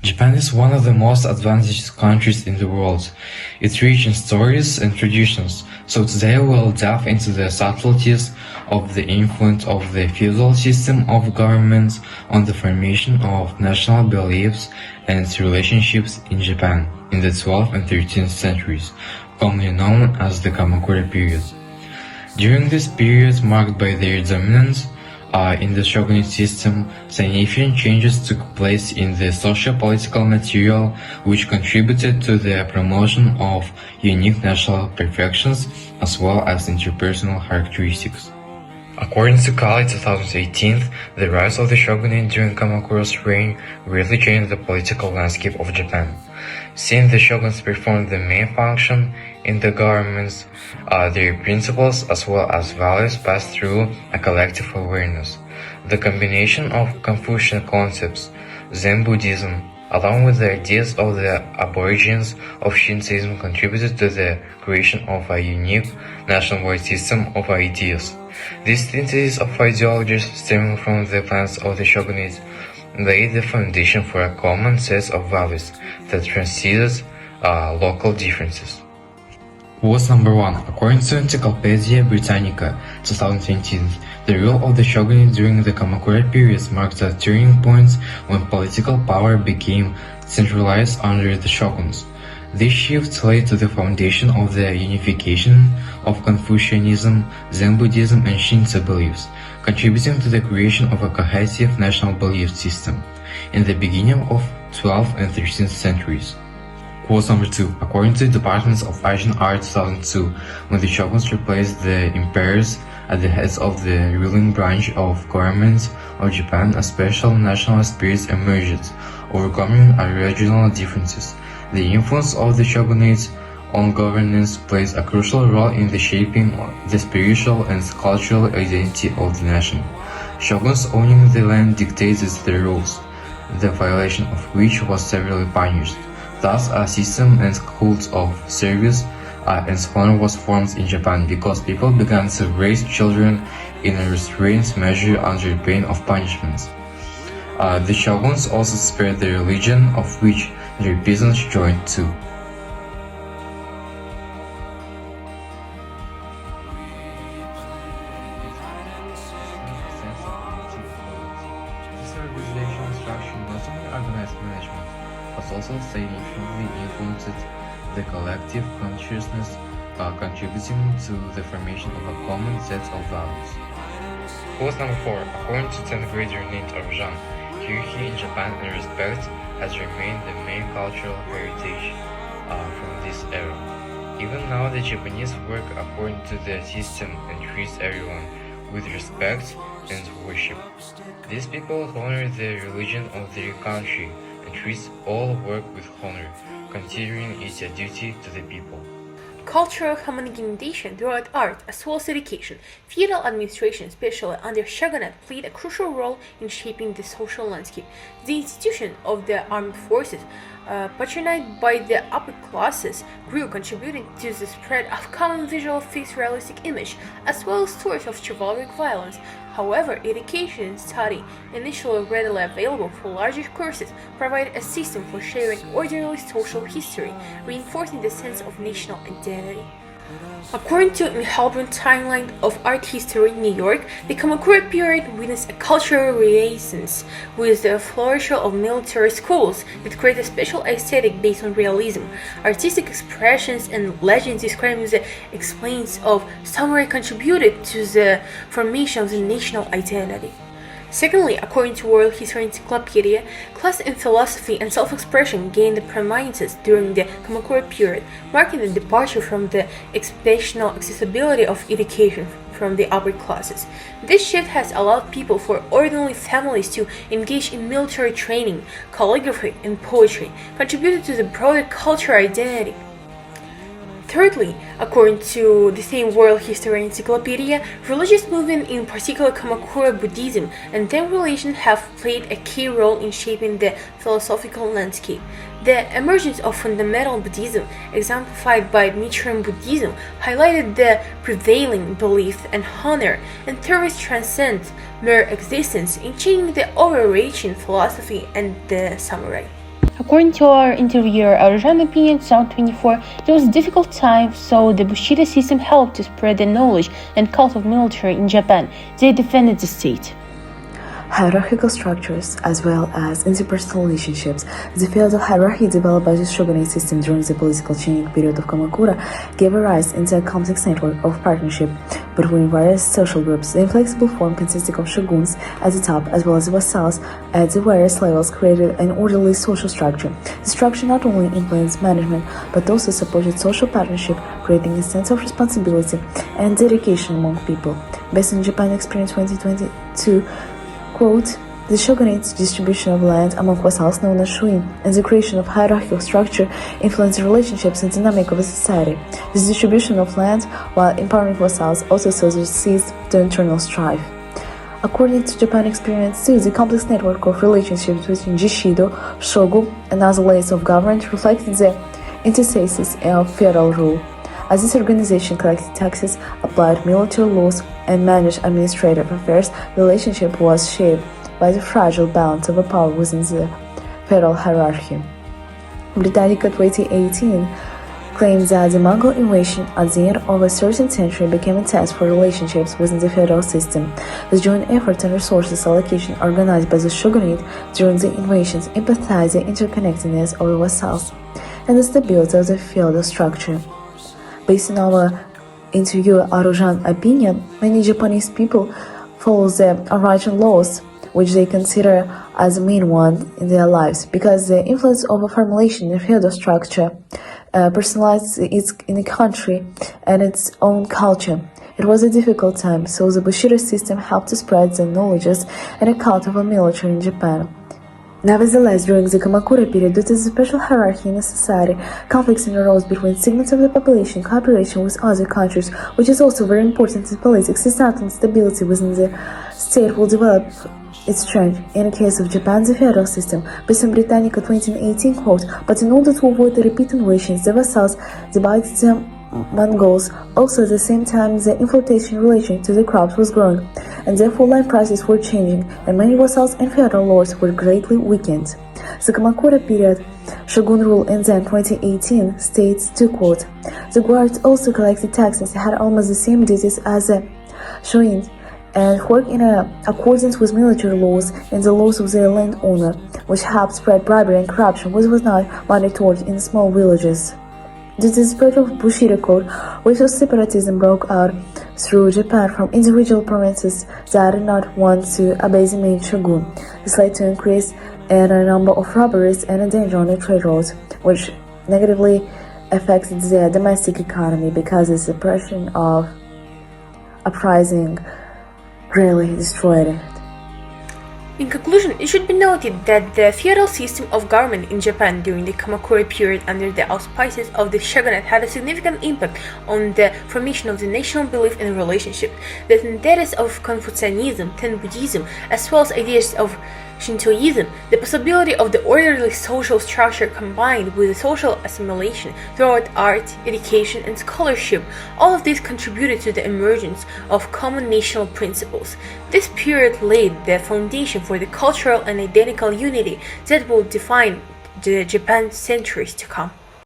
Japan is one of the most advantaged countries in the world. It's rich in stories and traditions, so today we'll delve into the subtleties of the influence of the feudal system of government on the formation of national beliefs and relationships in Japan in the 12th and 13th centuries, commonly known as the Kamakura period. During this period marked by their dominance, in the shogunate system, significant changes took place in the socio-political material, which contributed to the promotion of unique national perfections as well as interpersonal characteristics. According to Kali 2018, the rise of the shogunate during Kamakura's reign greatly changed the political landscape of Japan. Since the shoguns performed the main function in the governments, their principles as well as values passed through a collective awareness. The combination of Confucian concepts, Zen Buddhism, along with the ideas of the aborigines of Shintoism contributed to the creation of a unique nationwide system of ideas. This synthesis of ideologies stemming from the plans of the shogunate laid the foundation for a common set of values that transcended local differences. Was number 1. According to Encyclopedia Britannica 2020, the rule of the shogunate during the Kamakura period marked a turning point when political power became centralized under the shoguns. This shift led to the foundation of the unification of Confucianism, Zen Buddhism, and Shinto beliefs, contributing to the creation of a cohesive national belief system in the beginning of 12th and 13th centuries. Quote number 2. According to the Department of Asian Art 2002, when the shoguns replaced the emperors at the heads of the ruling branch of government of Japan, a special national spirit emerged, overcoming regional differences. The influence of the shogunate on governance plays a crucial role in the shaping the spiritual and cultural identity of the nation. Shoguns owning the land dictated the rules, the violation of which was severely punished. Thus, a system and cult of service and honor was formed in Japan because people began to raise children in a restrained measure under pain of punishment. The shoguns also spared the religion, of which their peasants joined too. This organizational structure not only organized management, but also significantly influenced the collective consciousness, contributing to the formation of a common set of values. Quote number 4. According to 10th grader named Arjan, hierarchy in Japan and respect has remained the main cultural heritage from this era. Even now, the Japanese work according to the system and treats everyone with respect and worship. These people honor the religion of their country and treats all work with honor, considering it a duty to the people. Cultural homogenization throughout art as well as education, feudal administration, especially under shogunate, played a crucial role in shaping the social landscape. The institution of the armed forces, patronized by the upper classes, grew, contributing to the spread of common visual fixed realistic image, as well as stories of chivalric violence. However, education and study, initially readily available for larger courses, provided a system for sharing orderly social history, reinforcing the sense of national identity. According to Halpern Timeline of Art History, New York, the Kamakura period witnessed a cultural renaissance with the flourish of military schools that create a special aesthetic based on realism. Artistic expressions and legends describing the explains of samurai contributed to the formation of the national identity. Secondly, according to World History Encyclopedia, class in philosophy and self-expression gained prominence during the Kamakura period, marking the departure from the exceptional accessibility of education from the upper classes. This shift has allowed people for ordinary families to engage in military training, calligraphy, and poetry, contributing to the broader cultural identity. Thirdly, according to the same World History Encyclopedia, religious movements, in particular Kamakura Buddhism and Zen religion, have played a key role in shaping the philosophical landscape. The emergence of fundamental Buddhism, exemplified by Nichiren Buddhism, highlighted the prevailing belief and honor and service transcend mere existence in changing the overreaching philosophy and the samurai. According to our interviewer Arjan opinion 2024, it was a difficult time, so the Bushido system helped to spread the knowledge and cult of military in Japan. They defended the state. Hierarchical structures, as well as interpersonal relationships. The feudal hierarchy developed by the shogunate system during the political changing period of Kamakura gave a rise into a complex network of partnership between various social groups. The inflexible form consisting of shoguns at the top as well as vassals at the various levels created an orderly social structure. The structure not only influenced management but also supported social partnership, creating a sense of responsibility and dedication among people. Based on Japan Experience 2022, quote, the shogunate's distribution of land among vassals known as shuin and the creation of hierarchical structure influenced the relationships and dynamic of a society. This distribution of land, while empowering vassals, also seized the internal strife. According to Japan Experience 2, the complex network of relationships between Jishido, shogun, and other layers of government reflected the interstices of feudal rule. As this organization collected taxes, applied military laws, and managed administrative affairs, the relationship was shaped by the fragile balance of power within the feudal hierarchy. Britannica 2018 claims that the Mongol invasion at the end of a certain century became a test for relationships within the feudal system. The joint effort and resources allocation organized by the shogunate during the invasions emphasized the interconnectedness of the vassals and the stability of the feudal structure. Based on our interviewer Arujan's opinion, many Japanese people follow the unwritten laws, which they consider as the main one in their lives, because the influence of a formulation in feudal structure personalized it in a country and its own culture. It was a difficult time, so the Bushido system helped to spread the knowledges and a cult of a military in Japan. Nevertheless, during the Kamakura period, due to the special hierarchy in the society, conflicts arose between segments of the population, cooperation with other countries, which is also very important in politics. Societal stability within the state will develop its strength. In the case of Japan, the feudal system, based on Britannica 2018 quote, but in order to avoid the repeat invasions, the vassals divided the Mongols. Also, at the same time, the inflation relation to the crops was growing, and therefore land prices were changing, and many vassals and feudal lords were greatly weakened. The Kamakura period shogun rule in then 2018 states to quote, the guards also collected taxes, had almost the same duties as the shuin, and worked in accordance with military laws and the laws of their landowner, which helped spread bribery and corruption, which was not monitored in small villages. Due to the spread of Bushido code, racial separatism broke out through Japan from individual provinces that did not want to obey the main shogun. This led to an increase in a number of robberies and a danger on the trade routes, which negatively affected their domestic economy because the suppression of uprising really destroyed it. In conclusion, it should be noted that the feudal system of government in Japan during the Kamakura period under the auspices of the shogunate had a significant impact on the formation of the national belief and relationship. The tenets of Confucianism, Ten Buddhism, as well as ideas of Shintoism, the possibility of the orderly social structure combined with the social assimilation throughout art, education, and scholarship, all of this contributed to the emergence of common national principles. This period laid the foundation for the cultural and identical unity that will define the Japan centuries to come.